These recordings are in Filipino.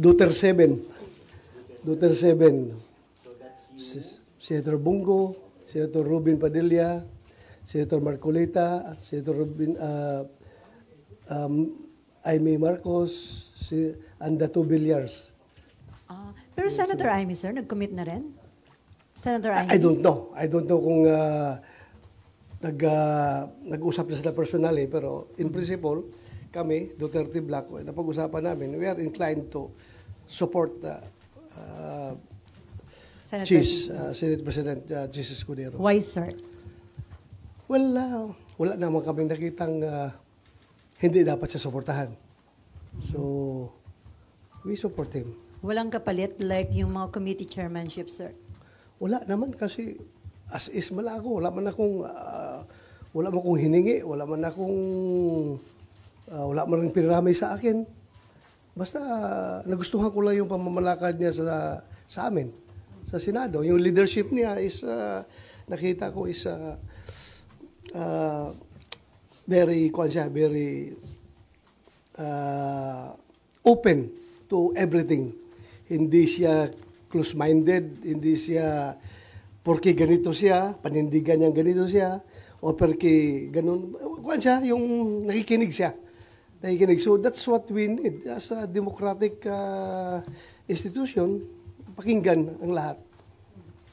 Duterte 7. Duterte 7. Senator Bungo, Senator Robin Padilla, Senator Marcolita, Senator Robin, Aimee Marcos, and the 2 Villar. Pero Senator Aimee, sir, nag-commit na rin? Senator Aimee? I don't know. I don't know kung nag-usap na sila personally, pero in principle, kami, Duterte Black, napag-usapan namin, we are inclined to support Senate President Chis Escudero. Why, sir? Well, wala naman kaming nakitang hindi dapat siya suportahan. So, we support him. Walang kapalit like yung mga committee chairmanship, sir? Wala naman kasi as is malako. Wala man akong hiningi, wala man rin pinaramay sa akin. Basta nagustuhan ko lang yung pamamalakad niya sa amin, sa Senado. Yung leadership niya is, nakita ko is very open to everything. Hindi siya close-minded, hindi siya porque ganito siya, panindigan niya ganito siya, o porque ganun, yung nakikinig siya. So that's what we need as a democratic institution, pakinggan ang lahat.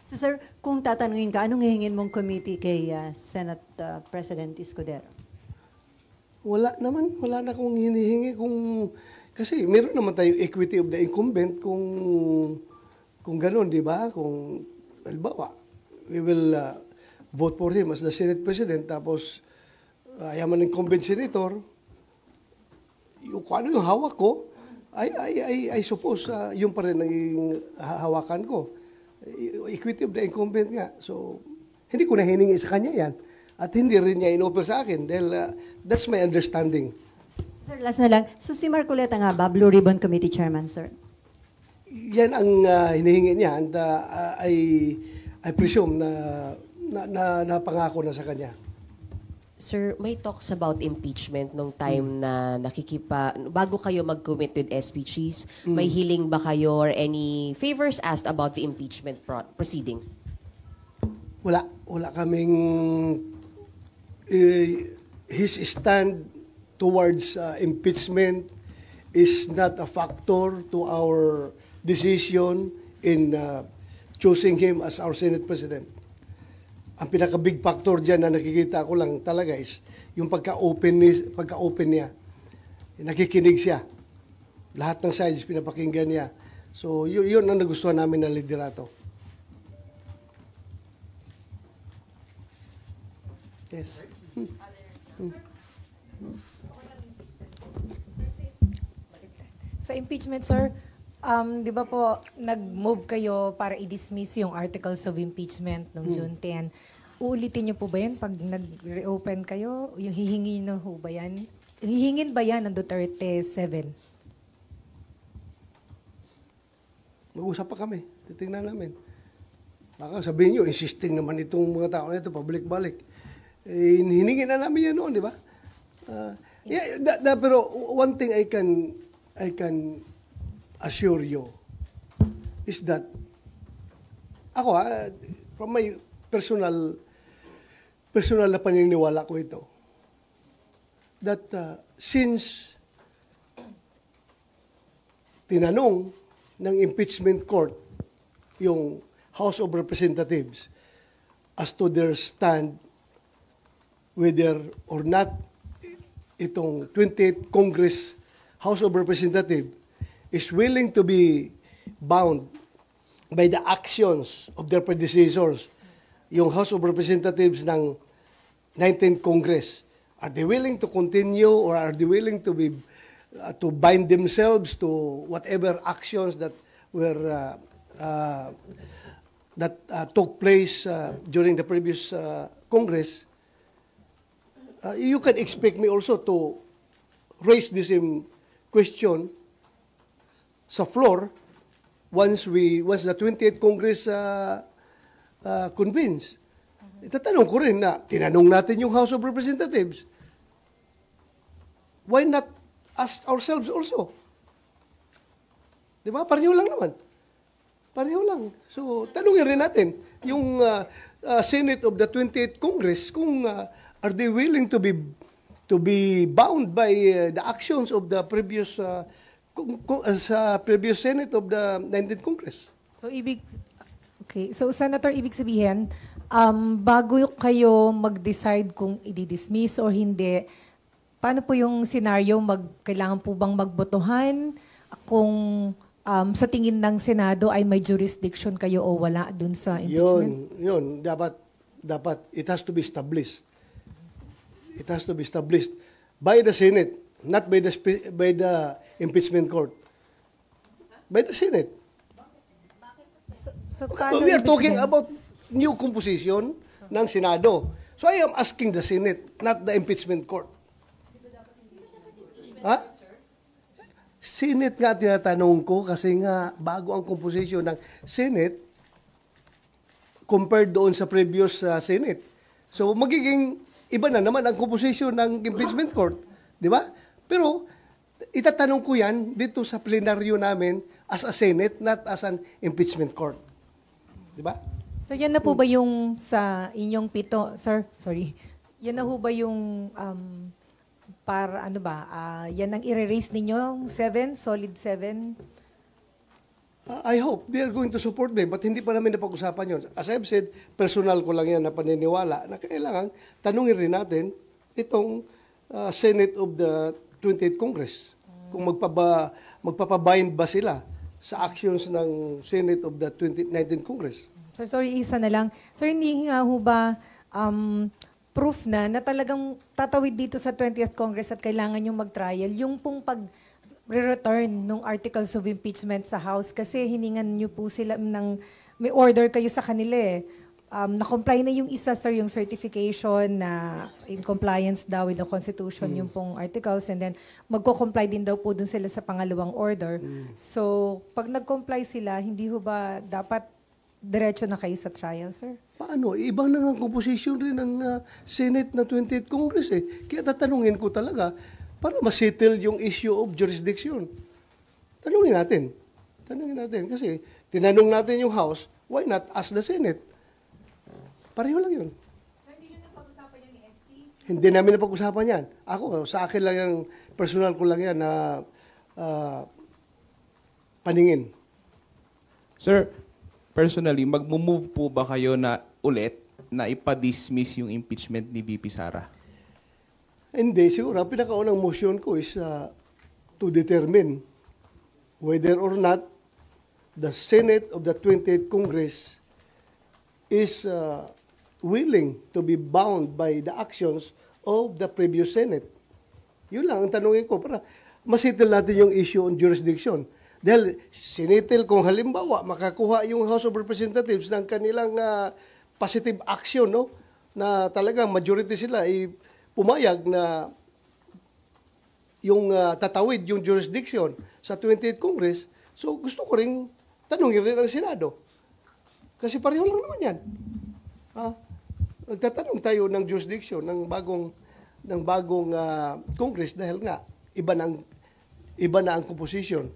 So sir, kung tatanungin ka, anong hihingin mong committee kay Senate President Escudero? Wala na akong hinihingi kasi meron naman tayong equity of the incumbent kung gano'n, di ba? Kung halimbawa, we will vote for him as the Senate President, tapos ayaman ng incumbent senator, kung ano yung hawak ko, I suppose yung pa rin ang hawakan ko. Equity of the incumbent nga. So, hindi ko na hiningi sa kanya yan. At hindi rin niya in-offer sa akin dahil that's my understanding. Sir, last na lang. So si Marcoleta nga ba, Blue Ribbon Committee Chairman, sir? Yan ang hinihingi niya and I presume na napangako na sa kanya. Sir, may talks about impeachment nung time na bago kayo mag-commit with SPGs, may hiling ba kayo or any favors asked about the impeachment proceedings? Wala kaming his stand towards impeachment is not a factor to our decision in choosing him as our Senate President. Ang pinaka-big factor dyan na nakikita ko lang talaga is yung pagka-open niya. Nakikinig siya. Lahat ng sides pinapakinggan niya. So, yun ang nagustuhan namin na liderato. Yes. Sa impeachment, sir, di ba po, nag-move kayo para i-dismiss yung articles of impeachment noong June 10. Uulitin niyo po ba yan pag nag-reopen kayo? Yung hihingi na ho ba yan? Hihingin ba yan ng Duterte 7? Mag-usap pa kami. Titingnan namin. Baka sabihin nyo, insisting naman itong mga tao na ito, pabalik-balik. Hiningi na namin yan noon, di ba? Pero one thing I can assure you is that ako from my personal na paniniwala ko ito, that since tinanong ng impeachment court yung House of Representatives as to their stand whether or not itong 28th Congress House of Representatives is willing to be bound by the actions of their predecessors, yung House of Representatives ng 19th Congress, are they willing to continue or are they willing to be to bind themselves to whatever actions that were took place during the previous Congress? You can expect me also to raise this question sa floor once the 28th Congress convenes. Itatanong ko rin na tinanong natin yung House of Representatives. Why not ask ourselves also? Di ba? Pareho lang naman. Pareho lang. So, tanungin rin natin, yung Senate of the 28th Congress, kung are they willing to be bound by the actions of the previous sa previous Senate of the 19th Congress. So, Senator, ibig sabihin, bago kayo mag-decide kung i-dismiss or hindi, paano po yung scenario, kailangan po bang magbotohan kung sa tingin ng Senado ay may jurisdiction kayo o wala dun sa impeachment? Yun. Dapat, it has to be established. It has to be established by the Senate, not by the impeachment court. By the Senate. So, paano We are ibig talking sabihin? about new composition ng Senado. So I am asking the Senate, not the impeachment court. Ha? Senate nga tinatanong ko kasi nga bago ang composition ng Senate compared doon sa previous Senate. So magiging iba na naman ang composition ng impeachment court. Di ba? Pero itatanong ko yan dito sa plenaryo namin as a Senate, not as an impeachment court. Di ba? So, yan na po ba yung sa inyong pito, sir? Sorry. Yan na po ba yung para ano ba? Yan ang i-raise ninyo? 7? Solid 7? I hope they are going to support me, but hindi pa namin napag-usapan yun. As I've said, personal ko lang yan na paniniwala na kailangan tanungin rin natin itong Senate of the 28th Congress. Kung magpapabind ba sila sa actions ng Senate of the 19th Congress. So, sorry, isa na lang. Sir, hindi nga ho ba proof na talagang tatawid dito sa 20th Congress at kailangan yung mag-trial, yung pong pag-return ng articles of impeachment sa House kasi hiningan nyo po sila may order kayo sa kanila eh. Na-comply na yung isa, sir, yung certification na in compliance daw with the Constitution, yung pong articles, and then magko-comply din daw po dun sila sa pangalawang order. So, pag nag-comply sila, hindi ho ba dapat diretso na kayo sa trial, sir? Paano? Ibang na nga composition rin ng Senate na 28th Congress eh. Kaya tatanungin ko talaga para masettle yung issue of jurisdiction. Tanungin natin. Kasi tinanong natin yung House, why not ask the Senate? Pareho lang yun. Hindi nyo napag-usapan yan ni ST? Hindi namin napag-usapan yan. Ako, sa akin lang yan, personal ko lang yan na paningin. Sir, personally, mag-move po ba kayo na ulit na ipa-dismiss yung impeachment ni VP Sara? Hindi, siguro. Ang pinakaunang motion ko is to determine whether or not the Senate of the 28th Congress is willing to be bound by the actions of the previous Senate. Yun lang ang tanongin ko para masettle natin yung issue on jurisdiction. Dahil sinitil kung halimbawa makakuha yung House of Representatives ng kanilang positive action, no? Na talagang majority sila ay pumayag na yung tatawid yung jurisdiction sa 28th Congress. So gusto ko ring tanungin rin ang Senado. Kasi pareho lang naman yan. Nagtatanong tayo ng jurisdiction ng bagong Congress dahil nga iba na ang composition.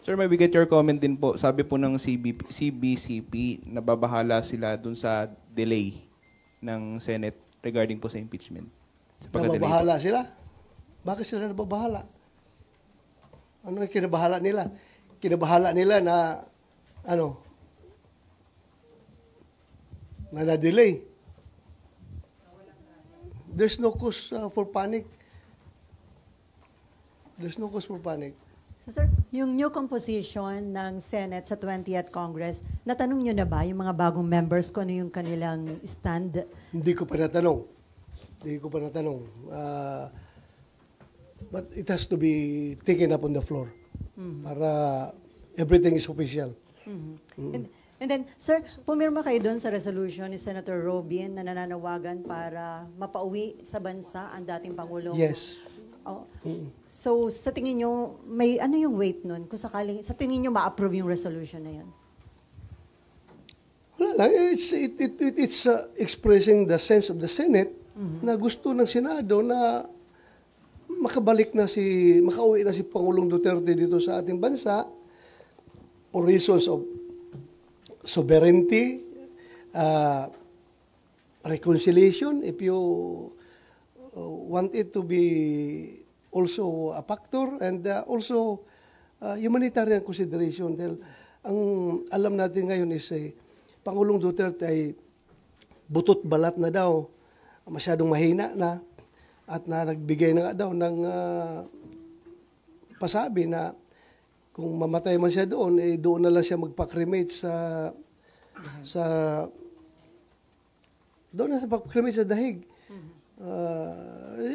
Sir, may we get your comment din po. Sabi po ng CBCP, nababahala sila dun sa delay ng Senate regarding po sa impeachment. Sa pagka-delay po. Nababahala sila? Bakit sila nababahala? Ano yung kinabahala nila? Kinabahala nila na na-delay. There's no cause for panic. There's no cause for panic. So sir, yung new composition ng Senate sa 20th Congress, natanong nyo na ba yung mga bagong members kung ano yung kanilang stand? Hindi ko pa natanong. But it has to be taken up on the floor para everything is official. And then, sir, pumirma kayo doon sa resolution ni Senator Robin na nananawagan para mapauwi sa bansa ang dating Pangulong. Yes. Oh. So, sa tingin nyo, ano yung weight nun? Kung sakaling, sa tingin nyo ma-approve yung resolution na yan? Wala lang. It's expressing the sense of the Senate na gusto ng Senado na makauwi na si Pangulong Duterte dito sa ating bansa for reasons of sovereignty, reconciliation, if you want it to be also a factor, and also humanitarian consideration. Dahil ang alam natin ngayon is Pangulong Duterte ay butot balat na daw, masyadong mahina na, at nagbigay na nga daw ng pasabi na kung mamatay man siya doon, doon na lang siya magpa-cremate doon na sa pag-cremate sa dahig.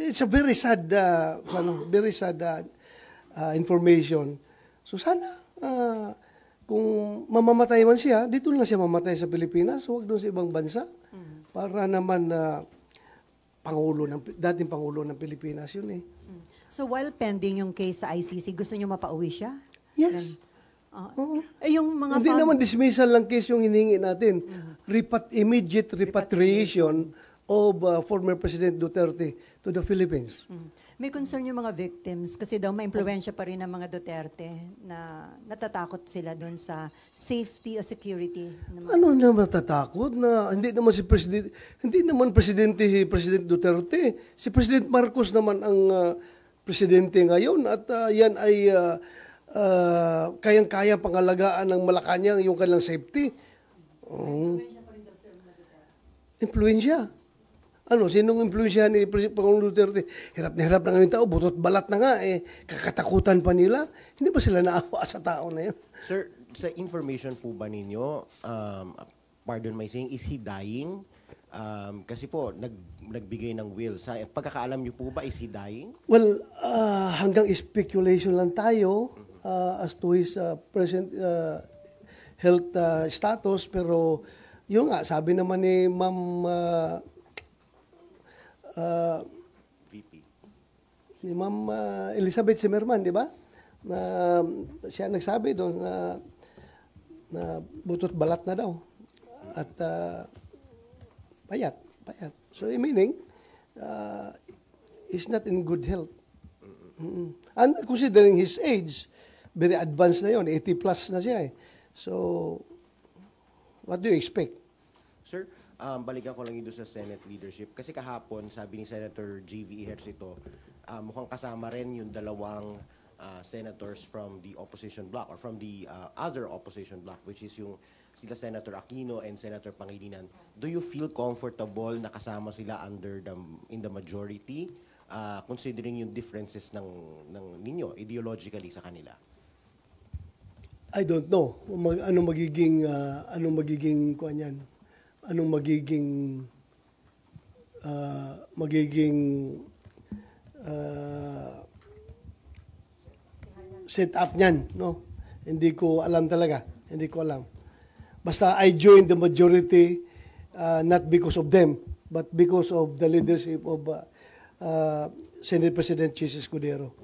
It's a very sad information. So sana kung mamamatay man siya, dito na siya mamatay sa Pilipinas, huwag doon sa ibang bansa. Para naman dating Pangulo ng Pilipinas yun eh. So while pending yung case sa ICC, gusto niyo mapauwi siya? Yes. Oo. Yung mga Hindi naman dismissal lang case yung hiningi natin. Immediate repatriation of former President Duterte to the Philippines. May concern yung mga victims kasi daw may-impluwensya pa rin ng mga Duterte na natatakot sila doon sa safety o security. Ano na matatakot na hindi naman presidente si President Duterte. Si President Marcos naman ang presidente ngayon at yan ay kayang-kaya pangalagaan ng Malacanang yung kanilang safety. Impluensya. Sinong impluensya ni Pangulong Duterte? Hirap na ngayon tao, butot balat na nga, kakatakutan pa nila. Hindi ba sila naawa sa tao na yun? Sir, sa information po ba ninyo, pardon my saying, is he dying? Kasi po, nagbigay ng will. Sa pagkakaalam niyo po ba, is he dying? Well, hanggang speculation lang tayo as to his present health status. Pero yun nga, sabi naman ni Ma'am VP. ni Ma'am Elizabeth Zimmerman, di ba? Na siya nagsabi doon na butot balat na daw. At payat. So, meaning, he's not in good health. And considering his age, very advanced na yun, 80 plus na siya eh. So, what do you expect? Sir, balikan ko lang ito sa Senate leadership. Kasi kahapon, sabi ni Senator G.V. Ejercito, mukhang kasama rin yung dalawang senators from the opposition bloc or from the other opposition bloc, which is yung sila Senator Aquino and Senator Pangilinan. Do you feel comfortable na kasama sila in the majority, considering yung differences ng ninyo ideologically sa kanila? I don't know. Anong magiging kuan yan? Anong magiging set up niyan, no? Hindi ko alam talaga. Hindi ko alam. Basta I joined the majority not because of them, but because of the leadership of Senate President Jesus Escudero.